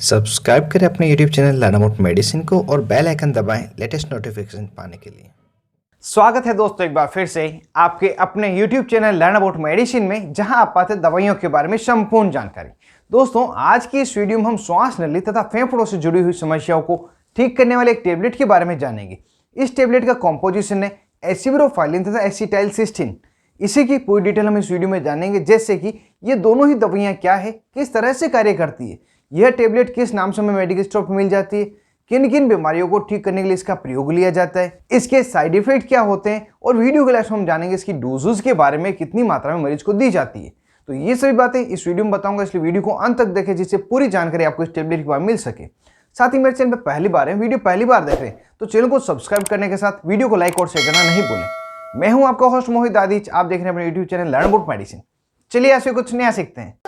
Subscribe करें अपने YouTube channel learn about medicine को और बेल आइकन दबाएं लेटेस्ट नोटिफिकेशन पाने के लिए। स्वागत है दोस्तों एक बार फिर से आपके अपने YouTube channel learn about medicine में, जहां आप पाते हैं दवाइयों के बारे में संपूर्ण जानकारी। दोस्तों आज की इस वीडियो में हम श्वास नली तथा फेफड़ों से जुड़ी हुई समस्याओं को ठीक करने वाले एक टेबलेट के बारे में जानेंगे। इस टेबलेट का कॉम्पोजिशन है एसिब्रोफाइलिन तथा एसिटाइलसिस्टीन। इसी की पूरी डिटेल हम इस वीडियो में जानेंगे, जैसे कि ये दोनों ही दवाइयाँ क्या है, किस तरह से कार्य करती है, यह टेबलेट किस नाम से हमें मेडिकल स्टोर पर मिल जाती है, किन किन बीमारियों को ठीक करने के लिए इसका प्रयोग लिया जाता है, इसके साइड इफेक्ट क्या होते हैं, और वीडियो के लास्ट में हम जानेंगे इसकी डोजेस के बारे में, कितनी मात्रा में मरीज को दी जाती है। तो ये सभी बातें इस वीडियो में बताऊंगा, इसलिए वीडियो को अंत तक देखें जिससे पूरी जानकारी आपको इस टेबलेट के बारे में मिल सके। साथ ही मेरे चैनल पर पहली बार है, वीडियो पहली बार देख रहे हैं तो चैनल को सब्सक्राइब करने के साथ वीडियो को लाइक और शेयर करना नहीं भूलें। मैं हूं आपका होस्ट मोहित आदिच, आप देख रहे हैं अपने YouTube channel learn about medicine. चलिए ऐसे कुछ नया सीखते हैं।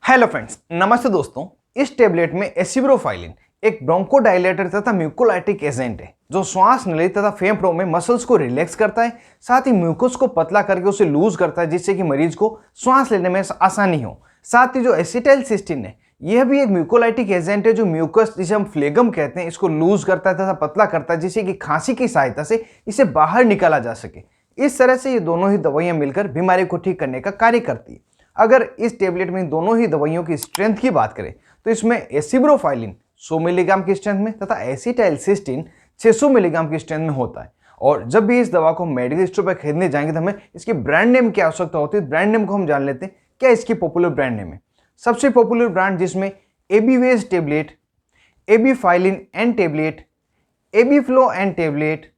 हेलो फ्रेंड्स, नमस्ते दोस्तों। इस टेबलेट में एसिब्रोफाइलिन एक ब्रोंकोडाइलेटर तथा म्यूकोलाइटिक एजेंट है, जो श्वास नली तथा फेफड़ों में मसल्स को रिलैक्स करता है, साथ ही म्यूकस को पतला करके उसे लूज करता है, जिससे कि मरीज को श्वास लेने में आसानी हो। साथ ही जो एसिटाइलसिस्टीन है, यह भी एक म्यूकोलाइटिक एजेंट है, जो म्यूकस जिसे हम फ्लेगम कहते हैं, इसको लूज करता है तथा पतला करता है, जिससे कि खांसी की सहायता से इसे बाहर निकाला जा सके। इस तरह से ये दोनों ही दवाइयां मिलकर बीमारी को ठीक करने का कार्य करती है। अगर इस टेबलेट में दोनों ही दवाइयों की स्ट्रेंथ की बात करें तो इसमें एसिब्रोफाइलिन 100 मिलीग्राम की स्ट्रेंथ में तथा एसिटाइलसिस्टीन 600 मिलीग्राम की स्ट्रेंथ में होता है। और जब भी इस दवा को मेडिकल स्टोर पर खरीदने जाएंगे तो हमें इसकी ब्रांड नेम की आवश्यकता होती है। ब्रांड नेम को हम जान लेते हैं, क्या इसकी पॉपुलर ब्रांड नेम है। सबसे पॉपुलर ब्रांड जिसमें एबीवेज tablet, Abphylline N tablet, Abflo N tablet,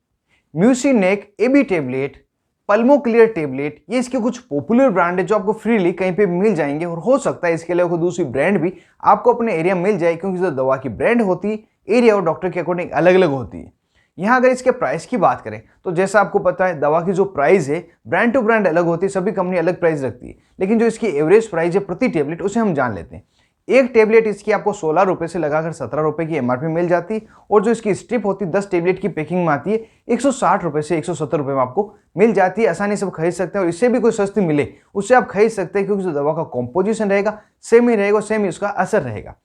Mucinac AB tablet, Pulmoclear tablet, ये इसके कुछ पॉपुलर ब्रांड है जो आपको फ्रीली कहीं पे मिल जाएंगे। और हो सकता है इसके अलावा कोई दूसरी ब्रांड भी आपको अपने एरिया में मिल जाए, क्योंकि जो दवा की ब्रांड होती है एरिया और डॉक्टर के अकॉर्डिंग अलग अलग होती है। यहाँ अगर इसके प्राइस की बात करें तो जैसा आपको पता है, दवा की जो प्राइस है ब्रांड टू ब्रांड अलग होती है, सभी कंपनी अलग प्राइस रखती है, लेकिन जो इसकी एवरेज प्राइस है प्रति टेबलेट उसे हम जान लेते हैं। एक टेबलेट इसकी आपको 16 रुपये से लगाकर 17 रुपये की एमआरपी मिल जाती है, और जो इसकी स्ट्रिप होती है 10 टेबलेट की पैकिंग में आती है 160 रुपये से 170 रुपये में आपको मिल जाती है। आसानी से आप खरीद सकते हैं, और इससे भी कोई सस्ती मिले उससे आप खरीद सकते हैं, क्योंकि जो दवा का कॉम्पोजिशन रहेगा सेम ही रहेगा, सेम ही उसका असर रहेगा।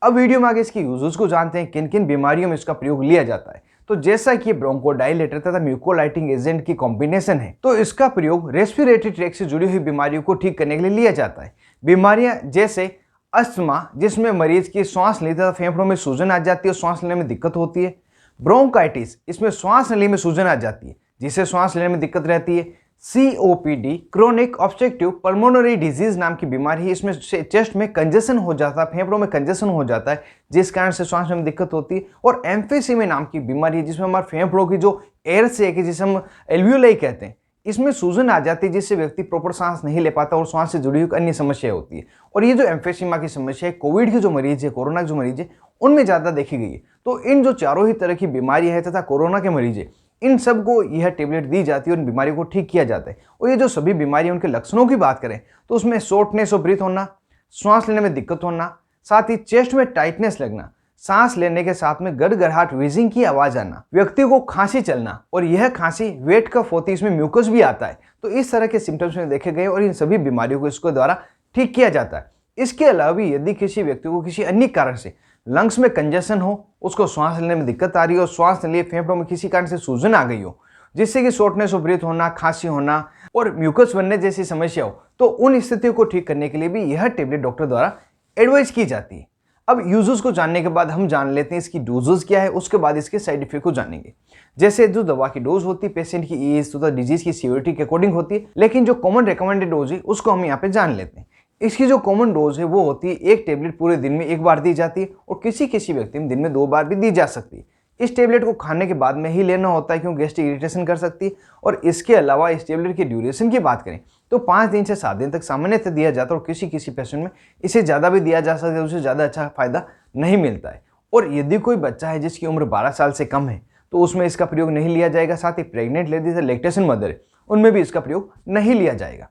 अब वीडियो में आगे इसकी यूजेस को जानते हैं, किन किन बीमारियों में इसका प्रयोग लिया जाता है। तो जैसा कि ब्रोंकोडाइलेटर तथा म्यूकोलाइटिक एजेंट की कॉम्बिनेशन है, तो इसका प्रयोग रेस्पिरेटरी ट्रैक्ट से जुड़ी हुई बीमारियों को ठीक करने के लिए लिया जाता है। बीमारियां जैसे अस्थमा, जिसमें मरीज की श्वास नली तथा फेफड़ों में सूजन आ जाती है और श्वास लेने में दिक्कत होती है। ब्रोंकाइटिस, इसमें श्वास नली में सूजन आ जाती है जिससे श्वास लेने में दिक्कत रहती है। COPD, chronic obstructive pulmonary disease नाम की बीमारी है, इसमें चेस्ट में कंजेशन हो जाता है, फेफड़ों में कंजेशन हो जाता है, जिस कारण से श्वास लेने में दिक्कत होती है। और एम्फीसीमा नाम की बीमारी है, जिसमें हमारे फेफड़ों की जो एयर सैक है, जिसे हम एल्वियोलाई कहते हैं, इसमें सूजन आ जाती है, जिससे व्यक्ति प्रॉपर सांस नहीं ले पाता और श्वास से जुड़ी हुई अन्य समस्या होती है। और ये जो एम्फीसीमा की समस्या है, कोविड के जो मरीज है, कोरोना के जो मरीज है, उनमें ज़्यादा देखी गई है। तो इन जो चारों ही तरह की बीमारियां है तथा कोरोना के मरीज है, इन सबको यह टेबलेट दी जाती है और इन बीमारियों को ठीक किया जाता है। और ये जो सभी बीमारियां, उनके लक्षणों की बात करें तो उसमें शॉर्टनेस ऑफ ब्रीथ होना, श्वास लेने में दिक्कत होना, साथ ही चेस्ट में टाइटनेस लगना, सांस लेने के साथ में गड़गड़ाहट व्हीजिंग की आवाज आना, व्यक्ति को खांसी चलना, और यह खांसी वेट कफ होती है, इसमें म्यूकस भी आता है। तो इस तरह के सिम्टम्स में देखे गए और इन सभी बीमारियों को इसके द्वारा ठीक किया जाता है। इसके अलावा भी यदि किसी व्यक्ति को किसी अन्य कारण से लंग्स में कंजेशन हो, उसको श्वास लेने में दिक्कत आ रही हो, श्वास लिए फेफड़ों में किसी कारण से सूजन आ गई हो, जिससे कि शॉर्टनेस ऑफ ब्रीथ होना, खांसी होना और म्यूकस बनने जैसी समस्या हो, तो उन स्थितियों को ठीक करने के लिए भी यह टेबलेट डॉक्टर द्वारा एडवाइस की जाती है। अब यूजेस को जानने के बाद हम जान लेते हैं इसकी डोजेस क्या है, उसके बाद इसके साइड इफेक्ट को जानेंगे। जैसे जो दवा की डोज होती है पेशेंट की एज तथा डिजीज की सीवियरिटी के अकॉर्डिंग होती है, लेकिन जो कॉमन रिकमेंडेड डोज है उसको हम यहाँ पे जान लेते हैं। इसकी जो कॉमन डोज है वो होती है, एक टेबलेट पूरे दिन में एक बार दी जाती है, और किसी किसी व्यक्ति में दिन में 2 बार भी दी जा सकती है। इस टेबलेट को खाने के बाद में ही लेना होता है, क्योंकि गैस्ट्रिक इरिटेशन कर सकती है। और इसके अलावा इस टेबलेट की ड्यूरेशन की बात करें तो 5 दिन से 7 दिन तक सामान्यतः दिया जाता है, और किसी किसी पेशेंट में इसे ज़्यादा भी दिया जा सकता है, उससे ज़्यादा अच्छा फायदा नहीं मिलता है। और यदि कोई बच्चा है जिसकी उम्र 12 साल से कम है तो उसमें इसका प्रयोग नहीं लिया जाएगा। साथ ही प्रेग्नेंट लेडीज है, लैक्टेशन मदर है, उनमें भी इसका प्रयोग नहीं लिया जाएगा।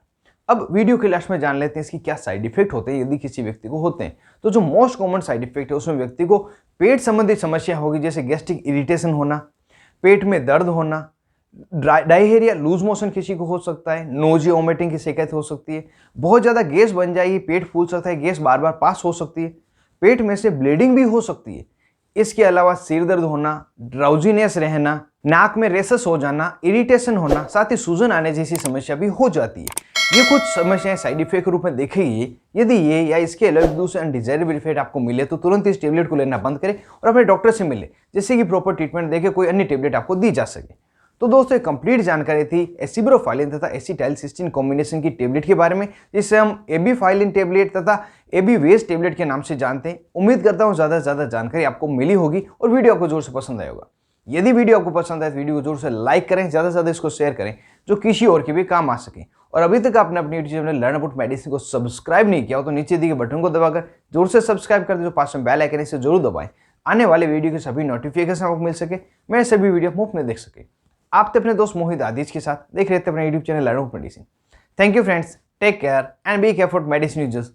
अब वीडियो के लास्ट में जान लेते हैं इसकी क्या साइड इफेक्ट होते हैं यदि किसी व्यक्ति को होते हैं। तो जो मोस्ट कॉमन साइड इफेक्ट है उसमें व्यक्ति को पेट संबंधी समस्या होगी, जैसे गैस्ट्रिक इरिटेशन होना, पेट में दर्द होना, डायरिया, लूज मोशन किसी को हो सकता है, नोजिया वोमिटिंग की शिकायत हो सकती है, बहुत ज़्यादा गैस बन जाएगी, पेट फूल सकता है, गैस बार बार पास हो सकती है, पेट में से ब्लीडिंग भी हो सकती है। इसके अलावा सिर दर्द होना, ड्राउजीनेस रहना, नाक में रेसेस हो जाना, इरिटेशन होना, साथ ही सूजन आने जैसी समस्या भी हो जाती है। ये कुछ समस्याएं साइड इफेक्ट के रूप में देखेगी। यदि ये या इसके अलावा दूसरे अनडिजायरेबल इफेक्ट आपको मिले तो तुरंत इस टेबलेट को लेना बंद करें और अपने डॉक्टर से मिले, जिससे कि प्रॉपर ट्रीटमेंट देके कोई अन्य टेबलेट आपको दी जा सके। तो दोस्तों, एक कंप्लीट जानकारी थी एसिब्रोफाइलिन तथा एसिटाइलसिस्टीन कॉम्बिनेशन की टेबलेट के बारे में, जिसे हम एबीफाइलिन टेबलेट तथा एबीवेज टेबलेट के नाम से जानते हैं। उम्मीद करता हूँ ज़्यादा से ज़्यादा जानकारी आपको मिली होगी और वीडियो आपको जोर से पसंद आया होगा। यदि वीडियो आपको पसंद आए तो वीडियो को जोर से लाइक करें, ज़्यादा से ज़्यादा इसको शेयर करें, जो किसी और के भी काम आ सके। और अभी तक आपने अपनी YouTube channel learn about medicine को सब्सक्राइब नहीं किया हो तो नीचे दिए गए बटन को दबाकर जोर से सब्सक्राइब कर दे, जो पास में बेल आइकन है इसे जरूर दबाएं। आने वाले वीडियो के सभी नोटिफिकेशन आपको मिल सके, मेरे सभी वीडियो मुफ्त में देख सके। आप तो अपने दोस्त मोहित आदिज के साथ देख रहे थे अपने YouTube channel learn about medicine. Thank you friends, take care and be careful medicine users.